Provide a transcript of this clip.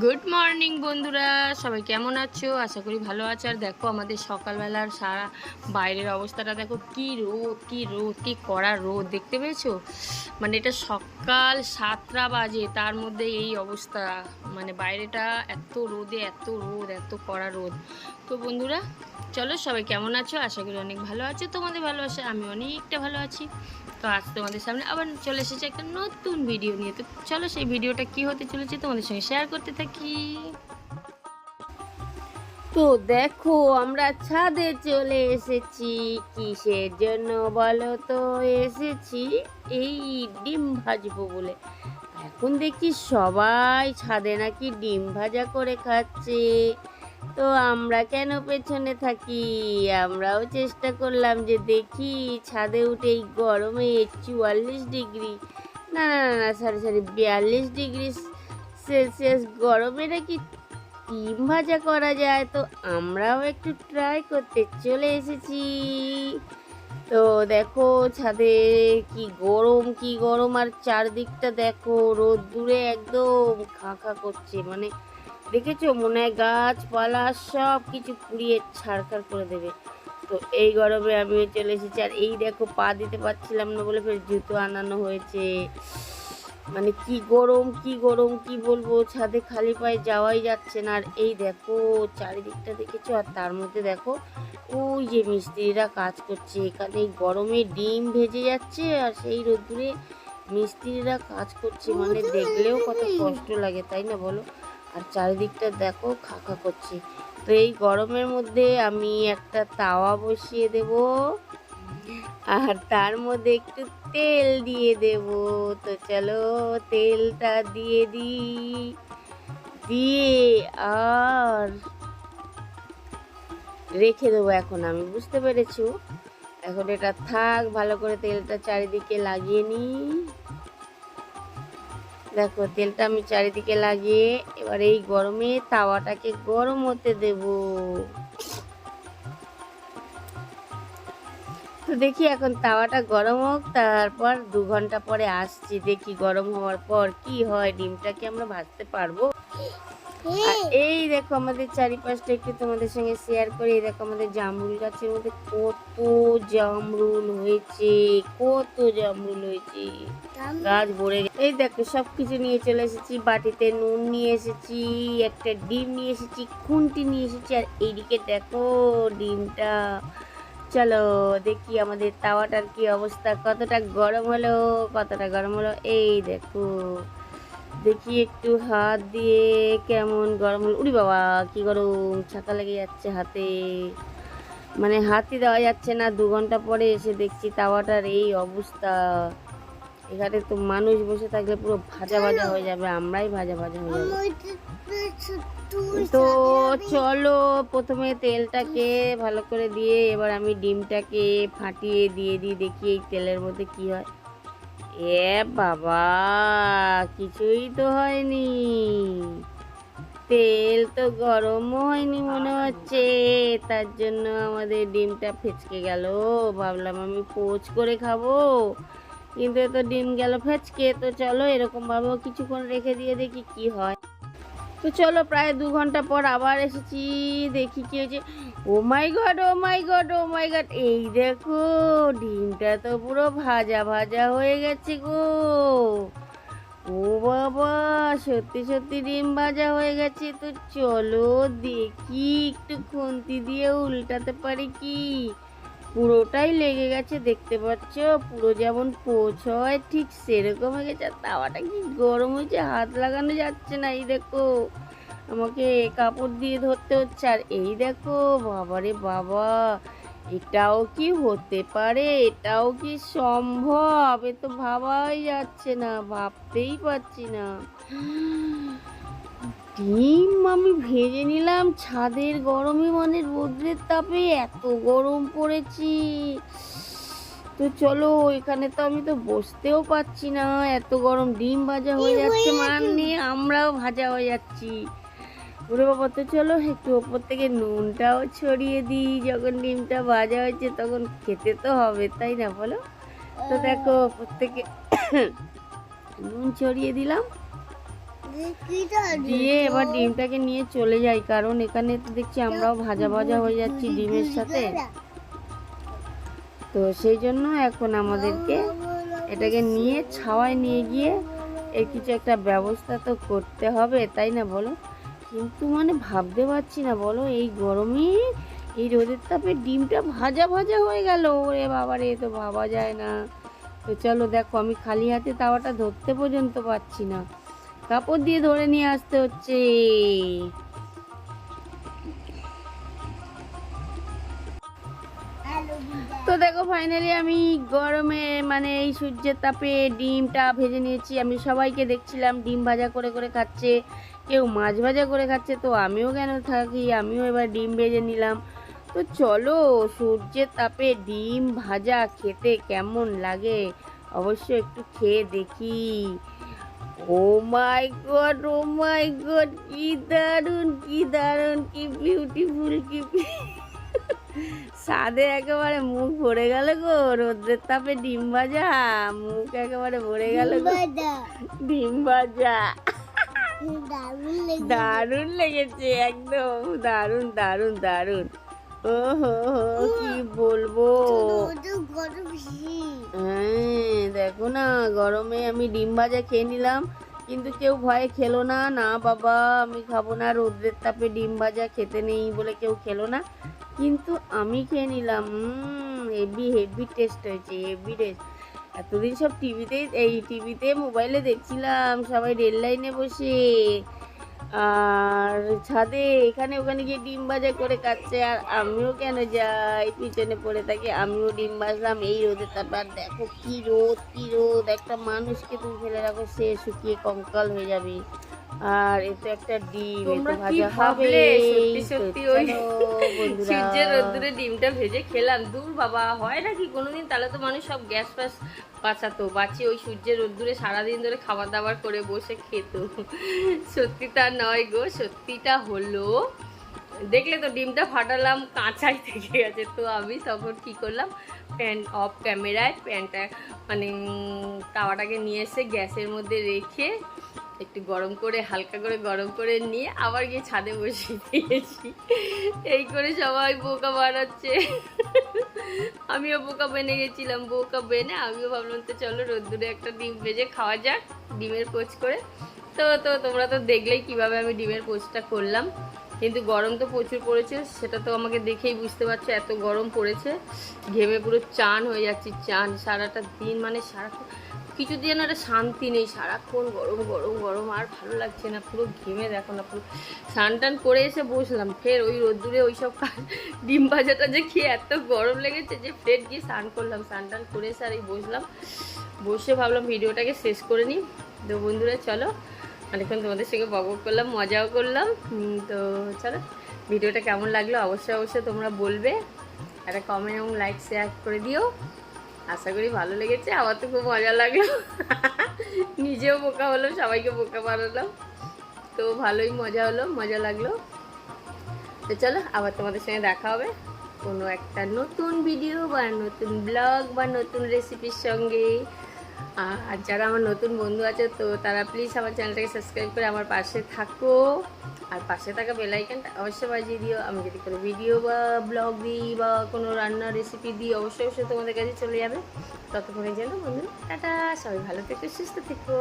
Good morning বন্ধুরা, সবাই কেমন আছো? আশা করি ভালো আছো। আর দেখো আমাদের সকালবেলার সারা বাইরের অবস্থাটা দেখো, কি রোদ কি রোদ, কি কড়া রোদ, দেখতে পেয়েছো? মানে এটা সকাল 7টা বাজে, তার মধ্যে এই অবস্থা। মানে বাইরেটা এত রোদে, এত রোদ, এত কড়া রোদ। তো বন্ধুরা চলো, সবাই কেমন আছো? আশা করি অনেক ভালো আছো। তোমাদের ভালোবাসা আমি অনেকটা ভালো আছি। তো আজ তোমাদের সামনে আবার চলে এসেছে একটা নতুন ভিডিও নিয়ে। তো চলো সেই ভিডিওটা কি হতে চলেছে তোমাদের সঙ্গে শেয়ার করতে থাকি। তো দেখো আমরা ছাদে চলে এসেছি। কিসের জন্য বলো তো? এসেছি এই ডিম ভাজবো বলে। এখন দেখি সবাই ছাদে নাকি ডিম ভাজা করে খাচ্ছে। তো আমরা কেন পেছনে থাকি? আমরাও চেষ্টা করলাম যে দেখি ছাদে উঠে এই গরমে 44 ডিগ্রি, না না না না, সরি সরি, 42 ডিগ্রি সেলসিয়াস গরমে নাকি ডিম ভাজা করা যায়। তো আমরাও একটু ট্রাই করতে চলে এসেছি। তো দেখো ছাদে কি গরম, কি গরম, আর চারদিকটা দেখো রোদ্দুরে একদম খা খা করছে। মানে দেখেছো, মনে হয় গাছপালা সব কিছু পুড়িয়ে ছারখার করে দেবে। তো এই গরমে আমিও চলে এসেছি। আর এই দেখো পা দিতে পারছিলাম না বলে ফের জুতো আনানো হয়েছে। মানে কি গরম, কি গরম, কি বলবো, ছাদে খালি পায়ে যাওয়াই যাচ্ছে না। আর এই দেখো চারিদিকটা দেখেছো, আর তার মধ্যে দেখো ওই যে মিস্ত্রিরা কাজ করছে। এখানে এই গরমে ডিম ভেজে যাচ্ছে আর সেই রোদ্দুরে মিস্ত্রিরা কাজ করছে। মানে দেখলেও কত কষ্ট লাগে, তাই না বলো? আর চারিদিকটা দেখো খাখা করছে। তো এই গরমের মধ্যে আমি একটা তাওয়া বসিয়ে দেব, আর তার মধ্যে একটু তেল দিয়ে দেব। তো চলো তেলটা দিয়ে দিই, দিয়ে আর রেখে দেবো। এখন আমি বুঝতে পেরেছি, এখন এটা থাক, ভালো করে তেলটা চারিদিকে লাগিয়ে নিই। দেখো তেলটা আমি চারিদিকে লাগিয়ে এবার এই গরমে তাওয়াটাকে গরম হতে দেব। তো দেখি এখন তাওয়াটা গরম হোক, তারপর 2 ঘন্টা পরে আসছি, দেখি গরম হওয়ার পর কি হয়, ডিমটাকে আমরা ভাজতে পারবো। আর এই দেখো আমাদের চারিপাশটা একটু তোমাদের সঙ্গে শেয়ার করি। এই দেখো আমাদের জামরুল গাছের মধ্যে কত জামরুল হয়েছে, কত জামরুল হয়েছে, গাছ ভরে গেছে। এই দেখো সবকিছু নিয়ে চলে এসেছি, বাটিতে নুন নিয়ে এসেছি, একটা ডিম নিয়ে এসেছি, খুন্তি নিয়ে এসেছি, আর এইদিকে দেখো ডিমটা। চলো দেখি আমাদের তাওয়াটার কি অবস্থা, কতটা গরম হলো, কতটা গরম হলো। এই দেখো দেখি একটু হাত দিয়ে কেমন গরম হলো। উরি বাবা কি গরম, ছাকা লেগে যাচ্ছে হাতে, মানে হাতই দেওয়া যাচ্ছে না। 2 ঘন্টা পরে এসে দেখছি তাওয়াটার এই অবস্থা। এখানে তো মানুষ বসে থাকলে পুরো ভাজা ভাজা হয়ে যাবে, আমরাই ভাজা ভাজা হয়ে যাবে। তো চলো প্রথমে তেলটাকে ভালো করে দিয়ে এবার আমি ডিমটাকে ফাটিয়ে দিয়ে দিই, দেখি এই তেলের মধ্যে কি হয়। এ বাবা, কিছুই তো হয়নি, তেল তো গরমও হয়নি মনে হচ্ছে, তার জন্য আমাদের ডিমটা ফেচকে গেল। ভাবলাম আমি পোচ করে খাবো, কিন্তু তো ডিম গেল ফেচকে। তো চলো এরকম ভাবেও কিছুক্ষণ রেখে দিয়ে দেখি কি হয়। তো চলো প্রায় 2 ঘন্টা পর আবার এসেছি, দেখি কি হয়েছে। ও মাই গড, ও মাই গড, ও মাই গড, এই দেখো ডিমটা তো পুরো ভাজা ভাজা হয়ে গেছে গো। ও বাবা, সত্যি সত্যি ডিম ভাজা হয়ে গেছে। তো চলো দেখি একটু খুন্তি দিয়ে উল্টাতে পারি কি। পুরোটাই লেগে গেছে, দেখতে পাচ্ছ, পুরো যেমন পোচ হয় ঠিক সেরকম হয়ে গেছে। আর তাওয়াটা কি গরম হয়েছে, হাত লাগানো যাচ্ছে না। এই দেখো আমাকে কাপড় দিয়ে ধরতে হচ্ছে। আর এই দেখো বাবারে বাবা, এটাও কি হতে পারে, এটাও কি সম্ভব? এ তো ভাবাই যাচ্ছে না, ভাবতেই পারছি না। ডিম আমি ভেজে নিলাম ছাদের গরমে, মানে রোদ্রের তাপে এত গরম পড়েছি। তো চলো এখানে তো আমি তো বসতেও পারছি না, এত গরম, ডিম ভাজা হয়ে যাচ্ছে মানে আমরাও ভাজা হয়ে যাচ্ছি। ওরে বাবা, তো চলো একটু ওপর থেকে নুনটাও ছড়িয়ে দিই, যখন ডিমটা ভাজা হয়েছে তখন খেতে তো হবে, তাই না বলো? তো দেখো ওপর থেকে নুন ছড়িয়ে দিলাম। দিয়ে এবার ডিমটাকে নিয়ে চলে যাই, কারণ এখানে তো দেখছি আমরাও ভাজা ভাজা হয়ে যাচ্ছি ডিমের সাথে। তো সেই জন্য এখন আমাদেরকে এটাকে নিয়ে ছাওয়ায় নিয়ে গিয়ে এর কিছু একটা ব্যবস্থা তো করতে হবে, তাই না বলো? কিন্তু মানে ভাবতে পারছি না বলো, এই গরমে এই রোদের তাপে ডিমটা ভাজা ভাজা হয়ে গেল। ওরে বাবা রে, তো ভাবা যায় না। তো চলো দেখো, আমি খালি হাতে তাওয়াটা ধরতে পর্যন্ত পারছি না, কাপড় দিয়ে ধরে নিয়ে আসতে হচ্ছে। তো দেখো ফাইনালি আমি গরমে মানে এই সূর্যের তাপে ডিমটা ভেজে নিয়েছি। আমি সবাইকে দেখছিলাম ডিম ভাজা করে করে খাচ্ছে, কেউ মাছ ভাজা করে খাচ্ছে, তো আমিও কেন থাকি, আমিও এবার ডিম ভেজে নিলাম। তো চলো সূর্যের তাপে ডিম ভাজা খেতে কেমন লাগে অবশ্যই একটু খেয়ে দেখি। ও মাই গড, ও মাই গড, কি দারুণ, কি দারুণ, কি বিউটিফুল, কি স্বাদে একেবারে মুখ ভরে গেল গো। রোদ্রের তাপে ডিম ভাজা, মুখ একেবারে ভরে গেল গো। ডিম ভাজা দারুণ লেগেছে, একদম দারুণ দারুণ দারুণ। ও হো হো, কি বলবো। হ্যাঁ দেখো না, গরমে আমি ডিম ভাজা খেয়ে নিলাম, কিন্তু কেউ ভয়ে খেলো না। না বাবা আমি খাবো না, রোদ্রের তাপে ডিম ভাজা খেতে নেই বলে কেউ খেলো না, কিন্তু আমি খেয়ে নিলাম। হেভি হেভি টেস্ট হয়েছে, হেভি টেস্ট। এতদিন সব টিভিতে মোবাইলে দেখছিলাম সবাই রেল লাইনে বসে আর ছাদে এখানে ওখানে গিয়ে ডিম ভাজা করে খাচ্ছে, আর আমিও কেন যাই পিছনে পড়ে থাকি, আমিও ডিম ভাজলাম এই রোদে। তারপর দেখো কি রোদ, কি রোদ, একটা মানুষকে তুমি ফেলে রাখো সে শুকিয়ে কঙ্কাল হয়ে যাবে, আর এতে একটা ডিম তোমরা এতে কি ভাজা হবে। ভাবলে সত্যি সত্যি ওই বন্ধুরা সূর্যের রোদ্দুরে ডিমটা ভেজে খেলাম? দূর বাবা, হয় নাকি কোনোদিন? তাহলে তো মানুষ সব গ্যাস ফ্যাস বাঁচিয়ে ওই সূর্যের রোদ্দুরে সারাদিন ধরে খাবার দাবার করে বসে খেত। সত্যি তা নয় গো, সত্যিটা হলো। দেখলে তো ডিমটা ফাটালাম, কাঁচাই থেকে গেছে। তো আমি তখন কি করলাম, প্যান অফ ক্যামেরায় প্যানটা মানে তাওয়াটাকে নিয়ে এসে গ্যাসের মধ্যে রেখে একটু গরম করে, হালকা করে গরম করে নিয়ে আবার গিয়ে ছাদে বসিয়ে দিয়েছি। এই করে সবাই বোকা বানাচ্ছে, আমিও বোকা বেনে গেছিলাম। বোকা বেনে আমিও ভাবলাম তো চলো রোদ্দুরে একটা ডিম ভেজে খাওয়া যাক, ডিমের পোচ করে। তো তো তোমরা তো দেখলেই কিভাবে আমি ডিমের পোচটা করলাম। কিন্তু গরম তো প্রচুর পড়েছে, সেটা তো আমাকে দেখেই বুঝতে পারছো, এত গরম পড়েছে। ঘেমে পুরো চান হয়ে যাচ্ছি, চান সারাটা দিন, মানে সারাক্ষণ কিছু দিয়ে না একটা শান্তি নেই, সারাক্ষণ গরম গরম গরম, আর ভালো লাগছে না। পুরো ঘেমে দেখো না, পুরো স্নান টান করে এসে বসলাম, ফের ওই রোদ্দুরে ওই সব ডিম ভাজাটা যে খেয়ে এত গরম লেগেছে যে ফের গিয়ে স্নান করলাম। স্নান টান করে এসে আর এই বসলাম, বসে ভাবলাম ভিডিওটাকে শেষ করে নিই। তো বন্ধুরা চলো, অনেকক্ষণ তোমাদের সঙ্গে বক করলাম, মজাও করলাম। তো চলো, ভিডিওটা কেমন লাগলো অবশ্যই অবশ্যই তোমরা বলবে, একটা কমেন্ট এবং লাইক শেয়ার করে দিও। আশা করি ভালো লেগেছে, আমার তো খুব মজা লাগলো। নিজেও বোকা হলাম, সবাইকে বোকা বানালাম, তো ভালোই মজা হলো, মজা লাগলো। তো চলো, আবার তোমাদের সঙ্গে দেখা হবে কোনো একটা নতুন ভিডিও বা নতুন ব্লগ বা নতুন রেসিপির সঙ্গে। আর যারা আমার নতুন বন্ধু আছে তো তারা প্লিজ আমার চ্যানেলটাকে সাবস্ক্রাইব করে আমার পাশে থাকো, আর পাশে থাকা বেল আইকনটা অবশ্যই বাজিয়ে দিও। আমি যদি কোনো ভিডিও বা ব্লগ দিই বা কোনো রান্নার রেসিপি দিই অবশ্যই অবশ্যই তোমাদের কাছে চলে যাবে। ততক্ষণে যেন বন্ধু টাটা, সবাই ভালো থেকো, সুস্থ থেকো।